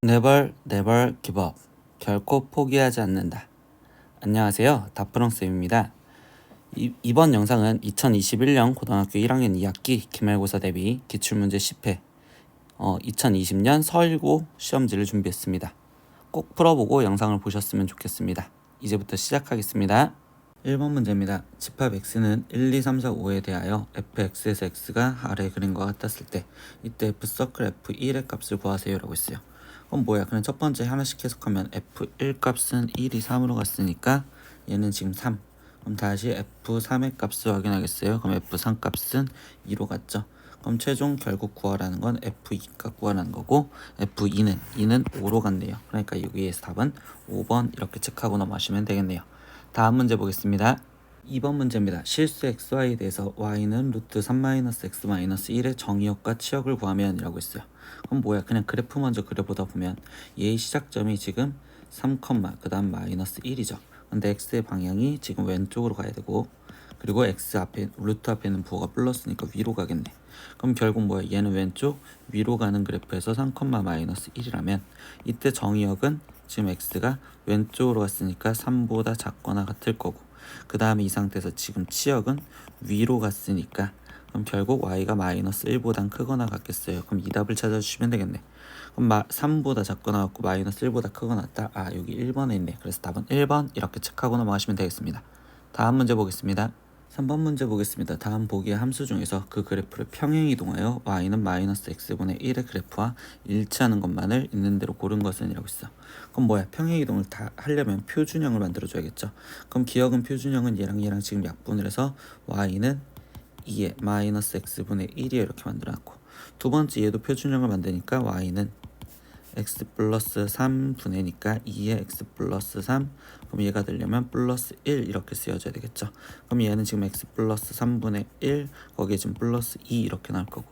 Never, never give up. 결코 포기하지 않는다. 안녕하세요. 다프롱쌤입니다. 이번 영상은 2021년 고등학교 1학년 2학기 기말고사 대비 기출문제 10회 2020년 서일고 시험지를 준비했습니다. 꼭 풀어보고 영상을 보셨으면 좋겠습니다. 이제부터 시작하겠습니다. 1번 문제입니다. 집합 x는 1, 2, 3, 4, 5에 대하여 fx에서 x가 아래 그림과 같았을 때 이때 f서클 f1의 값을 구하세요 라고 했어요. 그럼 뭐야? 그냥 첫 번째 하나씩 해석하면 f1 값은 1이 3으로 갔으니까 얘는 지금 3. 그럼 다시 f3의 값을 확인하겠어요. 그럼 f3 값은 2로 갔죠. 그럼 최종 결국 구하라는 건 f2값 구하라는 거고 f2는 5로 간대요. 그러니까 여기에서 답은 5번 이렇게 체크하고 넘어가시면 되겠네요. 다음 문제 보겠습니다. 2번 문제입니다. 실수 xy에 대해서 y는 루트 3-x-1의 정의역과 치역을 구하면 이라고 했어요. 그럼 뭐야? 그냥 그래프 먼저 그려보다 보면 얘의 시작점이 지금 3, 그 다음 마이너스 1이죠. 근데 x의 방향이 지금 왼쪽으로 가야 되고 그리고 x 앞에 루트 앞에 있는 부호가 플러스니까 위로 가겠네. 그럼 결국 뭐야? 얘는 왼쪽 위로 가는 그래프에서 3, 마이너스 1이라면 이때 정의역은 지금 x가 왼쪽으로 갔으니까 3보다 작거나 같을 거고 그 다음에 이 상태에서 지금 치역은 위로 갔으니까 그럼 결국 y가 마이너스 1보단 크거나 같겠어요. 그럼 이 답을 찾아주시면 되겠네. 그럼 3보다 작거나 같고 마이너스 1보다 크거나 같다. 여기 1번에 있네. 그래서 답은 1번 이렇게 체크하고 넘어가시면 되겠습니다. 다음 문제 보겠습니다. 3번 문제 보겠습니다. 다음 보기의 함수 중에서 그 그래프를 평행이동하여 y는 마이너스 x분의 1의 그래프와 일치하는 것만을 있는 대로 고른 것은 이라고 있어. 그럼 뭐야? 평행이동을 다 하려면 표준형을 만들어줘야겠죠. 그럼 기억은 표준형은 얘랑 지금 약분을 해서 y는 2에 마이너스 x분의 1이에 이렇게 만들어놨고 두 번째 얘도 표준형을 만드니까 y는 x 플러스 3분의니까 2에 x 플러스 3 그럼 얘가 되려면 플러스 1 이렇게 쓰여져야 되겠죠. 그럼 얘는 지금 x 플러스 3분의 1 거기에 지금 플러스 2 이렇게 나올 거고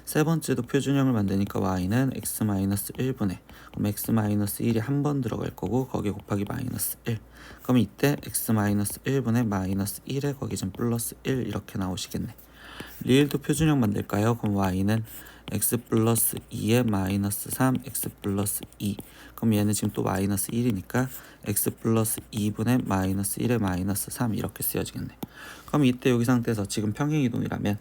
세 번째도 표준형을 만드니까 y는 x 마이너스 1분의 그럼 x 마이너스 1이 한 번 들어갈 거고 거기에 곱하기 마이너스 1 그럼 이때 x 마이너스 1분의 마이너스 1에 거기 지금 플러스 1 이렇게 나오시겠네. 리을도 표준형 만들까요? 그럼 y는 x 플러스 2에 마이너스 3 x 플러스 2 그럼 얘는 지금 또 마이너스 1이니까 x 플러스 2분의 마이너스 1에 마이너스 3 이렇게 쓰여지겠네. 그럼 이때 여기 상태에서 지금 평행이동이라면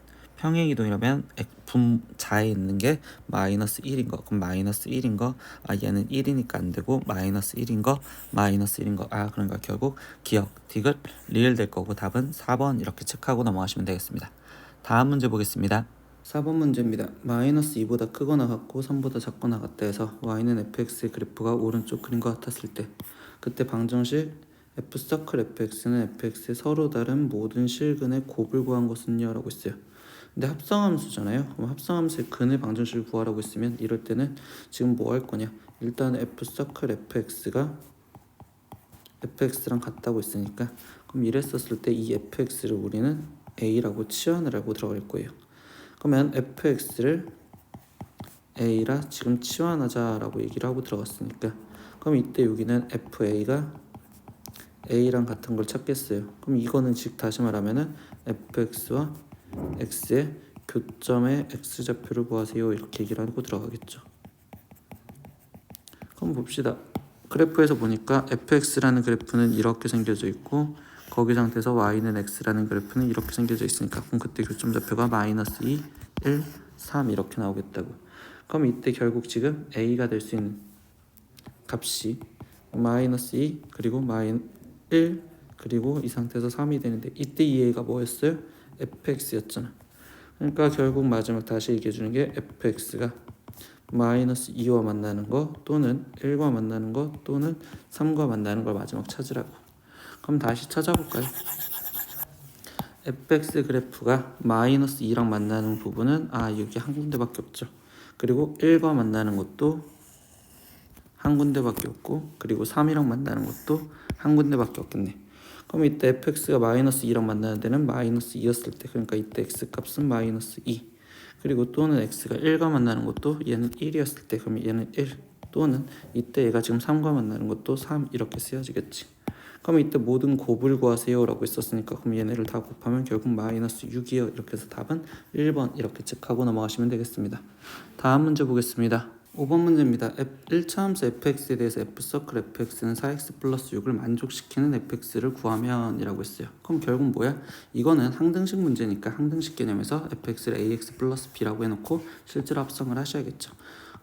분자에 있는 게 마이너스 1인 거 그럼 마이너스 1인 거 얘는 1이니까 안 되고 마이너스 1인 거 마이너스 1인 거 그러니까 결국 기억 디귿 리을 될 거고 답은 4번 이렇게 체크하고 넘어가시면 되겠습니다. 다음 문제 보겠습니다. 4번 문제입니다. 마이너스 2보다 크거나 같고 3보다 작거나 같다 해서 y는 fx의 그래프가 오른쪽 그림과 같았을 때 그때 방정식 f서클 fx는 fx의 서로 다른 모든 실근의 곱을 구한 것은요 라고 했어요. 근데 합성함수잖아요. 그럼 합성함수의 근의 방정식을 구하라고 했으면 이럴 때는 지금 뭐 할 거냐? 일단 f서클 fx가 fx랑 같다고 했으니까 그럼 이랬었을 때 이 fx를 우리는 a라고 치환을 하고 들어갈 거예요. 그러면 fx를 a라 지금 치환하자라고 얘기를 하고 들어갔으니까 그럼 이때 여기는 fa가 a랑 같은 걸 찾겠어요. 그럼 이거는 즉 다시 말하면은 fx와 x의 교점의 x좌표를 구하세요 이렇게 얘기를 하고 들어가겠죠. 그럼 봅시다. 그래프에서 보니까 fx라는 그래프는 이렇게 생겨져 있고 거기 상태에서 y는 x라는 그래프는 이렇게 생겨져 있으니까 그럼 그때 교점좌표가 마이너스 2, 1, 3 이렇게 나오겠다고. 그럼 이때 결국 지금 a가 될 수 있는 값이 마이너스 2 그리고 마이너스 1 그리고 이 상태에서 3이 되는데 이때 이 a가 뭐였어요? fx였잖아. 그러니까 결국 마지막 다시 얘기해 주는 게 fx가 마이너스 2와 만나는 거 또는 1과 만나는 거 또는 3과 만나는 걸 마지막 찾으라고. 그럼 다시 찾아볼까요? fx 그래프가 마이너스 2랑 만나는 부분은 여기 한 군데밖에 없죠. 그리고 1과 만나는 것도 한 군데밖에 없고 그리고 3이랑 만나는 것도 한 군데밖에 없겠네. 그럼 이때 fx가 마이너스 2랑 만나는 데는 마이너스 2였을 때 그러니까 이때 x값은 마이너스 2 그리고 또는 x가 1과 만나는 것도 얘는 1이었을 때 그럼 얘는 1 또는 이때 얘가 지금 3과 만나는 것도 3 이렇게 쓰여지겠지. 그럼 이때 모든 곱을 구하세요 라고 있었으니까 그럼 얘네를 다 곱하면 결국 마이너스 6이요 이렇게 해서 답은 1번 이렇게 체크하고 넘어가시면 되겠습니다. 다음 문제 보겠습니다. 5번 문제입니다. 1차 함수 fx에 대해서 f서클 fx는 4x 플러스 6을 만족시키는 fx를 구하면 이라고 했어요. 그럼 결국 뭐야? 이거는 항등식 문제니까 항등식 개념에서 fx를 ax 플러스 b라고 해놓고 실제로 합성을 하셔야겠죠.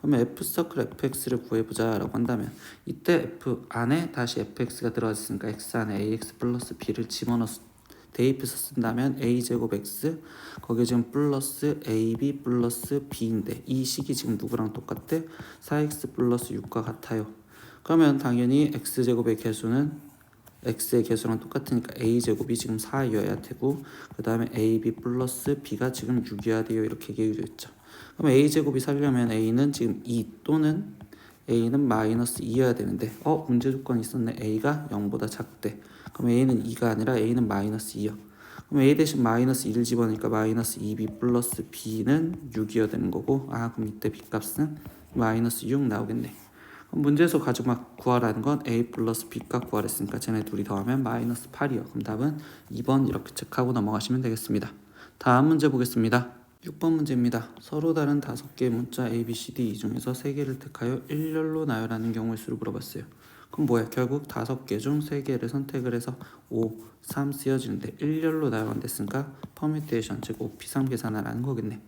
그러면 f서클 fx를 구해보자 라고 한다면 이때 f 안에 다시 fx가 들어갔으니까 x 안에 ax 플러스 b를 집어넣어서 대입해서 쓴다면 a제곱 x 거기에 지금 플러스 ab 플러스 b인데 이 식이 지금 누구랑 똑같대? 4x 플러스 6과 같아요. 그러면 당연히 x제곱의 개수는 x의 개수랑 똑같으니까 a제곱이 지금 4여야 되고 그 다음에 ab 플러스 b가 지금 6이어야 돼요. 이렇게 얘기해주겠죠. 그럼 a제곱이 살려면 a는 지금 2 또는 a는 마이너스 2여야 되는데 문제 조건이 있었네. a가 0보다 작대. 그럼 a는 2가 아니라 a는 마이너스 2요. 그럼 a 대신 마이너스 1을 집어넣으니까 마이너스 2b 플러스 b는 6이어야 되는 거고 그럼 이때 b 값은 마이너스 6 나오겠네. 그럼 문제에서 가지고 구하라는 건 a 플러스 b 값 구하랬으니까 쟤네 둘이 더하면 마이너스 8이요. 그럼 답은 2번 이렇게 체크하고 넘어가시면 되겠습니다. 다음 문제 보겠습니다. 6번 문제입니다. 서로 다른 5개의 문자 A, B, C, D 이 중에서 3개를 택하여 일렬로 나열하는 경우의 수를 물어봤어요. 그럼 뭐야? 결국 5개 중 3개를 선택을 해서 5, 3 쓰여지는데 일렬로 나열한댔으니까 퍼뮤테이션 즉 5p3 계산을 하는 거겠네.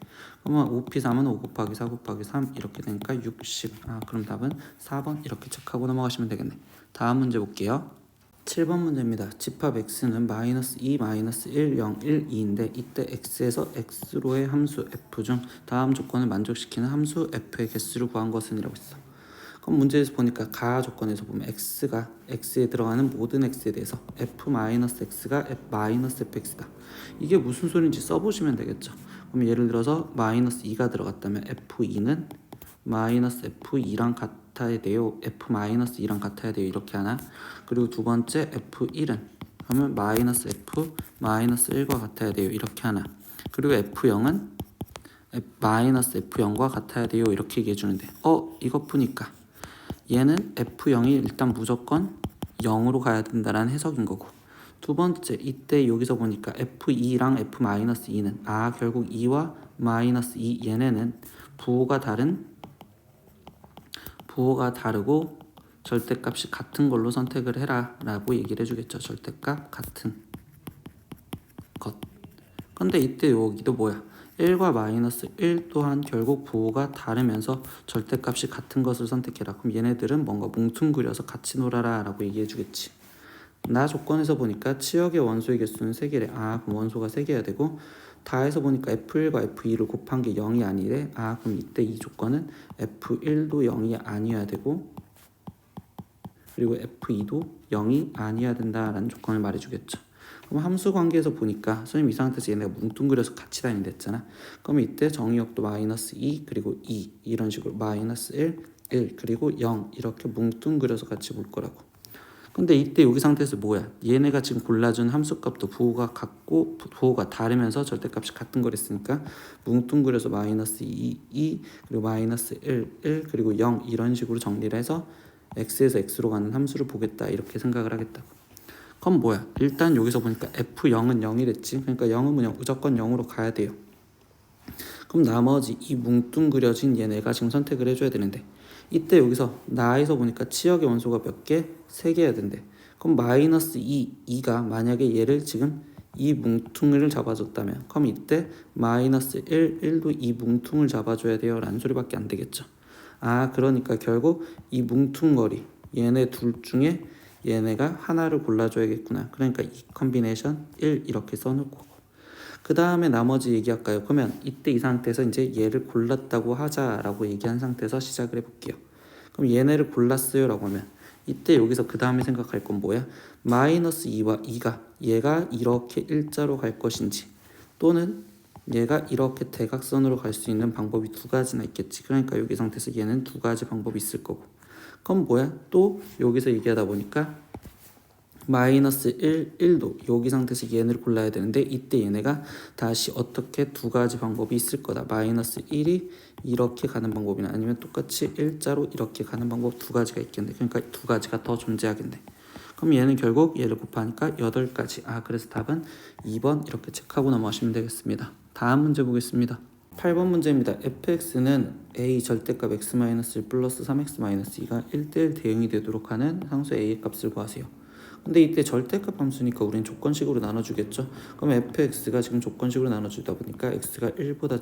그러면 5p3은 5 곱하기 4 곱하기 3 이렇게 되니까 60. 그럼 답은 4번 이렇게 체크하고 넘어가시면 되겠네. 다음 문제 볼게요. 7번 문제입니다. 집합 x는 마이너스 2, 마이너스 1, 0, 1, 2인데 이때 x에서 x로의 함수 f 중 다음 조건을 만족시키는 함수 f의 개수를 구한 것은 이라고 했어. 그럼 문제에서 보니까 가 조건에서 보면 x가 x에 들어가는 모든 x에 대해서 f-x가 f-fx다. 이게 무슨 소리인지 써보시면 되겠죠. 그럼 예를 들어서 마이너스 2가 들어갔다면 f2는 마이너스 f2랑 같아야 돼요. f-2랑 같아야 돼요. 이렇게 하나. 그리고 두 번째 f1은 그러면 마이너스 f-1과 같아야 돼요. 이렇게 하나. 그리고 f0은 마이너스 f0과 같아야 돼요. 이렇게 얘기해 주는데 이것 보니까 얘는 f0이 일단 무조건 0으로 가야 된다는 해석인 거고 두 번째 이때 여기서 보니까 f2랑 f-2는 결국 2와 마이너스 2 얘네는 부호가 다르고 절대값이 같은 걸로 선택을 해라 라고 얘기를 해주겠죠. 절대값 같은 것. 근데 이때 여기도 뭐야? 1과 마이너스 1 또한 결국 부호가 다르면서 절대값이 같은 것을 선택해라. 그럼 얘네들은 뭔가 뭉뚱그려서 같이 놀아라 라고 얘기해 주겠지. 나 조건에서 보니까 치역의 원소의 개수는 3개래. 그럼 원소가 3개야 되고 다해서 보니까 f1과 f2를 곱한 게 0이 아니래. 그럼 이때 이 조건은 f1도 0이 아니어야 되고 그리고 f2도 0이 아니어야 된다라는 조건을 말해주겠죠. 그럼 함수 관계에서 보니까 선생님 이 상태에서 얘네가 뭉뚱그려서 같이 다닌다 했잖아. 그럼 이때 정의역도 마이너스 2 그리고 2 이런 식으로 마이너스 1 그리고 0 이렇게 뭉뚱그려서 같이 볼 거라고. 근데 이때 여기 상태에서 뭐야? 얘네가 지금 골라준 함수값도 부호가 같고 부호가 다르면서 절대값이 같은 거랬으니까 뭉뚱그려서 마이너스 2 그리고 마이너스 1 그리고 0 이런 식으로 정리를 해서 x에서 x로 가는 함수를 보겠다 이렇게 생각을 하겠다고. 그럼 뭐야? 일단 여기서 보니까 f0은 0이랬지. 그러니까 0은 무조건 0으로 가야 돼요. 그럼 나머지 이 뭉뚱그려진 얘네가 지금 선택을 해줘야 되는데 이때 여기서 나에서 보니까 치역의 원소가 몇 개? 3개야 된대. 그럼 마이너스 2가 만약에 얘를 지금 이 뭉퉁을 잡아줬다면 그럼 이때 마이너스 1도 이 뭉퉁을 잡아줘야 돼요 라는 소리밖에 안 되겠죠. 그러니까 결국 이 뭉퉁거리 얘네 둘 중에 얘네가 하나를 골라줘야겠구나. 그러니까 이 컨비네이션 1 이렇게 써놓을 거고 그 다음에 나머지 얘기할까요? 그러면 이때 이 상태에서 이제 얘를 골랐다고 하자라고 얘기한 상태에서 시작을 해볼게요. 그럼 얘네를 골랐어요 라고 하면 이때 여기서 그 다음에 생각할 건 뭐야? 마이너스 2와 2가 얘가 이렇게 일자로 갈 것인지 또는 얘가 이렇게 대각선으로 갈 수 있는 방법이 두 가지나 있겠지. 그러니까 여기 상태에서 얘는 두 가지 방법이 있을 거고 그럼 뭐야? 또 여기서 얘기하다 보니까 마이너스 1도 여기 상태에서 얘네를 골라야 되는데 이때 얘네가 다시 어떻게 두 가지 방법이 있을 거다. 마이너스 1이 이렇게 가는 방법이나 아니면 똑같이 일자로 이렇게 가는 방법 두 가지가 있겠네. 그러니까 두 가지가 더 존재하겠네. 그럼 얘는 결국 얘를 곱하니까 8가지. 그래서 답은 2번 이렇게 체크하고 넘어가시면 되겠습니다. 다음 문제 보겠습니다. 8번 문제입니다. fx는 a 절대값 x-1 플러스 3x-2가 1대1 대응이 되도록 하는 상수 a의 값을 구하세요. 근데 이때 절대값 함수니까 우리는 조건식으로 나눠주겠죠. 그럼 fx가 지금 조건식으로 나눠주다 보니까 x가 1보다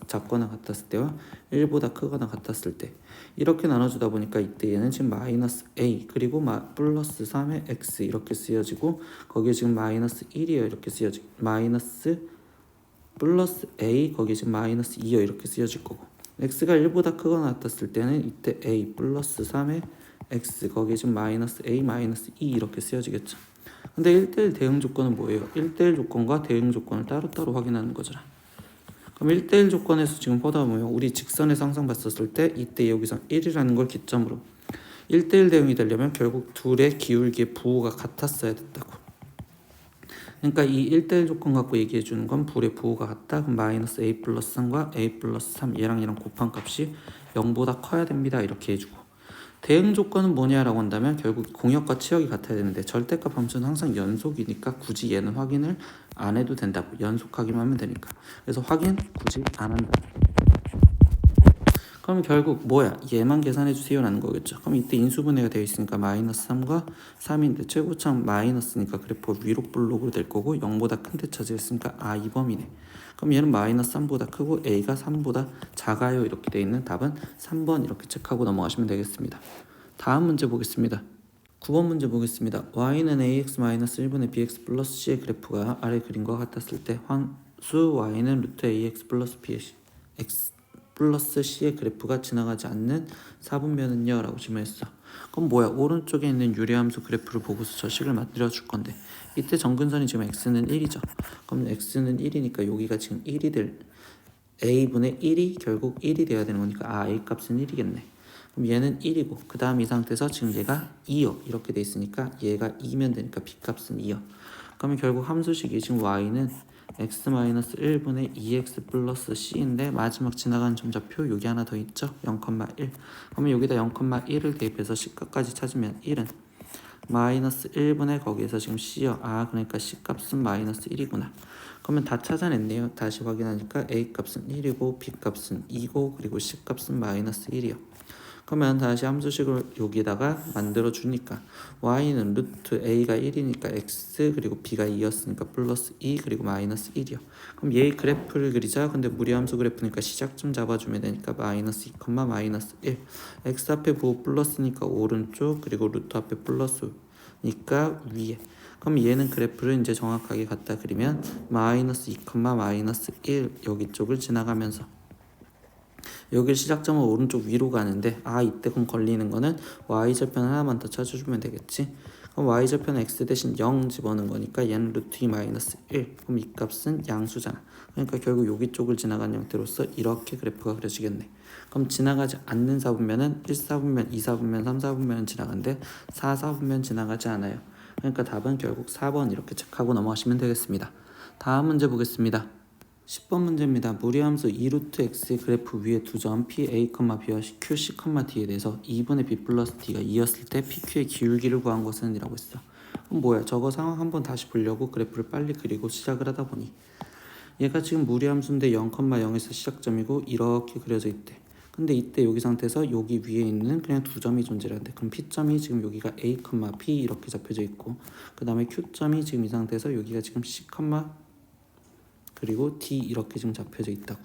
작거나 같았을 때와 1보다 크거나 같았을 때 이렇게 나눠주다 보니까 이때 얘는 지금 마이너스 a 그리고 플러스 3의 x 이렇게 쓰여지고 거기에 지금 마이너스 1이요 이렇게 쓰여지고 마이너스 플러스 a 거기에 지금 마이너스 2요 이렇게 쓰여질 거고 x가 1보다 크거나 같았을 때는 이때 a 플러스 3의 x 거기에 지금 마이너스 a 마이너스 2 이렇게 쓰여지겠죠. 근데 1대1 대응 조건은 뭐예요? 1대1 조건과 대응 조건을 따로따로 확인하는 거잖아. 그럼 1대1 조건에서 지금 보다 보면 우리 직선에서 항상 봤었을 때 이때 여기서 1이라는 걸 기점으로 1대1 대응이 되려면 결국 둘의 기울기의 부호가 같았어야 됐다고. 그러니까 이 1대1 조건 갖고 얘기해 주는 건 불의 부호가 같다. 그럼 마이너스 a 플러스 3과 a 플러스 3 얘랑 곱한 값이 0보다 커야 됩니다. 이렇게 해주고 대응 조건은 뭐냐라고 한다면 결국 공역과 치역이 같아야 되는데 절대값 함수는 항상 연속이니까 굳이 얘는 확인을 안 해도 된다고. 연속하기만 하면 되니까. 그래서 확인 굳이 안 한다. 그럼 결국 뭐야? 얘만 계산해 주세요 라는 거겠죠. 그럼 이때 인수분해가 되어 있으니까 마이너스 3과 3인데 최고점 마이너스니까 그래프 위로 볼록으로 될 거고 0보다 큰 데 차지했으니까 이 범위네. 그럼 얘는 마이너스 3보다 크고 a가 3보다 작아요 이렇게 되어 있는 답은 3번 이렇게 체크하고 넘어가시면 되겠습니다. 다음 문제 보겠습니다. 9번 문제 보겠습니다. y는 ax-1분의 bx 플러스 c의 그래프가 아래 그림과 같았을 때 환수 y는 루트 ax 플러스 bx 플러스 c의 그래프가 지나가지 않는 4분면은요 라고 질문했어. 그럼 뭐야? 오른쪽에 있는 유리함수 그래프를 보고서 저식을 만들어 줄 건데 이때 정근선이 지금 x는 1이죠. 그럼 x는 1이니까 여기가 지금 1이 될 a분의 1이 결국 1이 돼야 되는 거니까 a 값은 1이겠네. 그럼 얘는 1이고 그 다음 이 상태에서 지금 얘가 2요 이렇게 돼 있으니까 얘가 2면 되니까 b 값은 2요. 그러면 결국 함수식이 지금 y는 x-1분의 2x 플러스 c인데 마지막 지나가는 점좌표 여기 하나 더 있죠? 0,1. 그러면 여기다 0,1을 대입해서 c값까지 찾으면 1은 마이너스 1분의 거기에서 지금 c요. 그러니까 c값은 마이너스 1이구나. 그러면 다 찾아냈네요. 다시 확인하니까 a값은 1이고 b값은 2고 그리고 c값은 마이너스 1이요. 그러면 다시 함수식을 여기다가 만들어 주니까 y는 루트 a가 1이니까 x 그리고 b가 2였으니까 플러스 2 그리고 마이너스 1이요. 그럼 얘 그래프를 그리자. 근데 무리함수 그래프니까 시작점 잡아주면 되니까 마이너스 2, 마이너스 1 x 앞에 부호 플러스니까 오른쪽 그리고 루트 앞에 플러스니까 위에. 그럼 얘는 그래프를 이제 정확하게 갖다 그리면 마이너스 2, 마이너스 1 여기 쪽을 지나가면서 여기 시작점은 오른쪽 위로 가는데 이때 그럼 걸리는 거는 y절편 하나만 더 찾아주면 되겠지. 그럼 y절편은 x 대신 0 집어넣은 거니까 얘는 루트 2 마이너스 1. 그럼 이 값은 양수잖아. 그러니까 결국 여기 쪽을 지나간 형태로서 이렇게 그래프가 그려지겠네. 그럼 지나가지 않는 4분면은 1, 4분면, 2, 4분면, 3, 4분면은 지나가는데 4, 4분면 지나가지 않아요. 그러니까 답은 결국 4번 이렇게 체크하고 넘어가시면 되겠습니다. 다음 문제 보겠습니다. 10번 문제입니다. 무리함수 2루트 x의 그래프 위에 두 점 PA, B와 Q, C, D에 대해서 2분의 B 플러스 D가 2였을 때 PQ의 기울기를 구한 것은 이라고 했어. 그럼 뭐야? 저거 상황 한번 다시 보려고 그래프를 빨리 그리고 시작을 하다 보니 얘가 지금 무리함수인데 0,0에서 시작점이고 이렇게 그려져 있대. 근데 이때 여기 상태에서 여기 위에 있는 그냥 두 점이 존재하는데 그럼 P점이 지금 여기가 A, B 이렇게 잡혀져 있고 그 다음에 Q점이 지금 이 상태에서 여기가 지금 C, 그리고 D 이렇게 지금 잡혀져 있다고.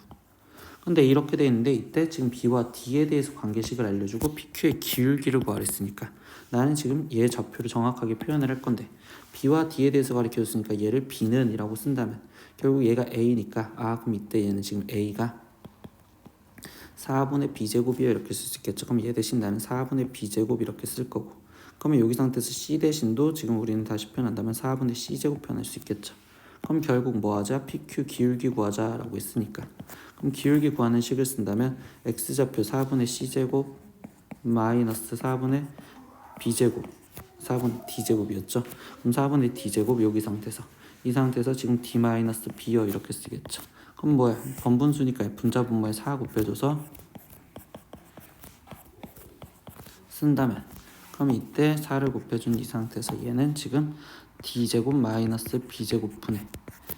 근데 이렇게 돼 있는데 이때 지금 B와 D에 대해서 관계식을 알려주고 PQ의 기울기를 구하랬으니까 나는 지금 얘 좌표를 정확하게 표현을 할 건데 B와 D에 대해서 가르쳐줬으니까 얘를 B는 이라고 쓴다면 결국 얘가 A니까 그럼 이때 얘는 지금 A가 4분의 B제곱이야 이렇게 쓸 수 있겠죠. 그럼 얘 대신 나는 4분의 B제곱 이렇게 쓸 거고 그러면 여기 상태에서 C 대신도 지금 우리는 다시 표현한다면 4분의 C제곱 표현할 수 있겠죠. 그럼 결국 뭐 하자? PQ 기울기 구하자 라고 했으니까 그럼 기울기 구하는 식을 쓴다면 X좌표 4분의 C제곱 마이너스 4분의 B제곱 4분의 D제곱이었죠. 그럼 4분의 D제곱 여기 상태에서 이 상태에서 지금 D 마이너스 B요 이렇게 쓰겠죠. 그럼 뭐야? 번분수니까 분자 분모에 4 곱해줘서 쓴다면 그럼 이때 4를 곱해준 이 상태에서 얘는 지금 D제곱 마이너스 B제곱 분의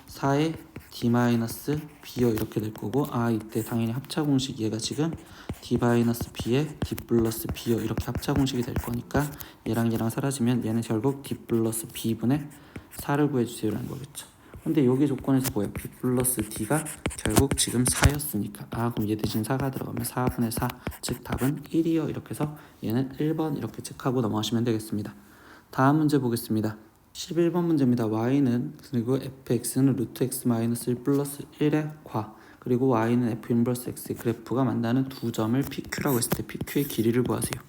4의 d-b요 이렇게 될 거고, 이때 당연히 합차공식 얘가 지금 d-b에 d 플러스 b요 이렇게 합차공식이 될 거니까 얘랑 얘랑 사라지면 얘는 결국 d 플러스 b분의 4를 구해주세요 라는 거겠죠. 근데 여기 조건에서 뭐야? b 플러스 d가 결국 지금 4였으니까 그럼 얘 대신 4가 들어가면 4분의 4, 즉 답은 1이요 이렇게 해서 얘는 1번 이렇게 체크하고 넘어가시면 되겠습니다. 다음 문제 보겠습니다. 11번 문제입니다. y는 그리고 fx는 루트 x 마이너스 1 플러스 1의 과, 그리고 y는 f 인버스 x의 그래프가 만나는 두 점을 pq라고 했을 때 pq의 길이를 구하세요.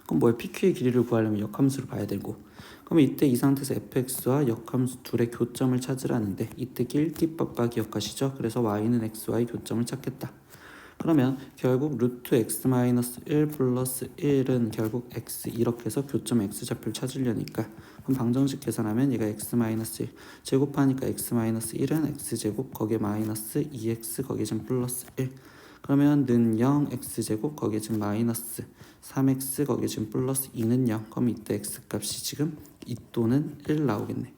그럼 뭐야? pq의 길이를 구하려면 역함수를 봐야 되고, 그러면 이때 이 상태에서 fx와 역함수 둘의 교점을 찾으라는데 이때 길티빠빠 기억하시죠? 그래서 y는 x와의 교점을 찾겠다. 그러면 결국 루트 x 마이너스 1 플러스 1은 결국 x 이렇게 해서 교점 x좌표를 찾으려니까, 그럼 방정식 계산하면 얘가 x 마이너스 1 제곱하니까 x 마이너스 1은 x제곱 거기에 마이너스 2x 거기에 지금 플러스 1, 그러면 는 0 x제곱 거기에 지금 마이너스 3x 거기에 지금 플러스 2는 0, 그럼 이때 x값이 지금 2 또는 1 나오겠네.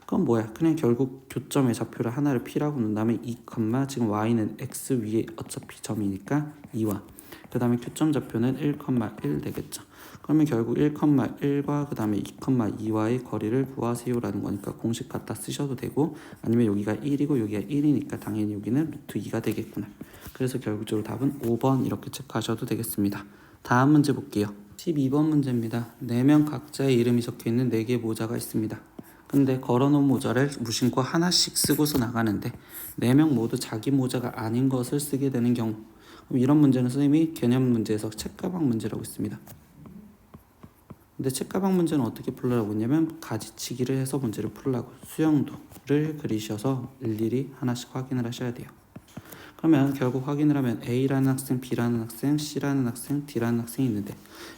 그럼 뭐야? 그냥 결국 교점의 좌표를 하나를 p라고 놓은 다음에 2, 지금 y는 x 위에 어차피 점이니까 2와 그 다음에 교점 좌표는 1, 1 되겠죠. 그러면 결국 1,1과 그 다음에 2,2와의 거리를 구하세요 라는 거니까 공식 갖다 쓰셔도 되고, 아니면 여기가 1이고 여기가 1이니까 당연히 여기는 루트 2가 되겠구나. 그래서 결국적으로 답은 5번 이렇게 체크하셔도 되겠습니다. 다음 문제 볼게요. 12번 문제입니다. 4명 각자의 이름이 적혀있는 4개의 모자가 있습니다. 근데 걸어놓은 모자를 무심코 하나씩 쓰고서 나가는데 4명 모두 자기 모자가 아닌 것을 쓰게 되는 경우, 그럼 이런 문제는 선생님이 개념 문제에서 책가방 문제라고 했습니다. 근데 책가방 문제는 어떻게 풀으라고 했냐면 가지치기를 해서 문제를 풀라고, 수영도를 그리셔서 일일이 하나씩 확인을 하셔야 돼요. 그러면 결국 확인을 하면 A라는 학생, B라는 학생, C라는 학생, D라는 학생이 있는데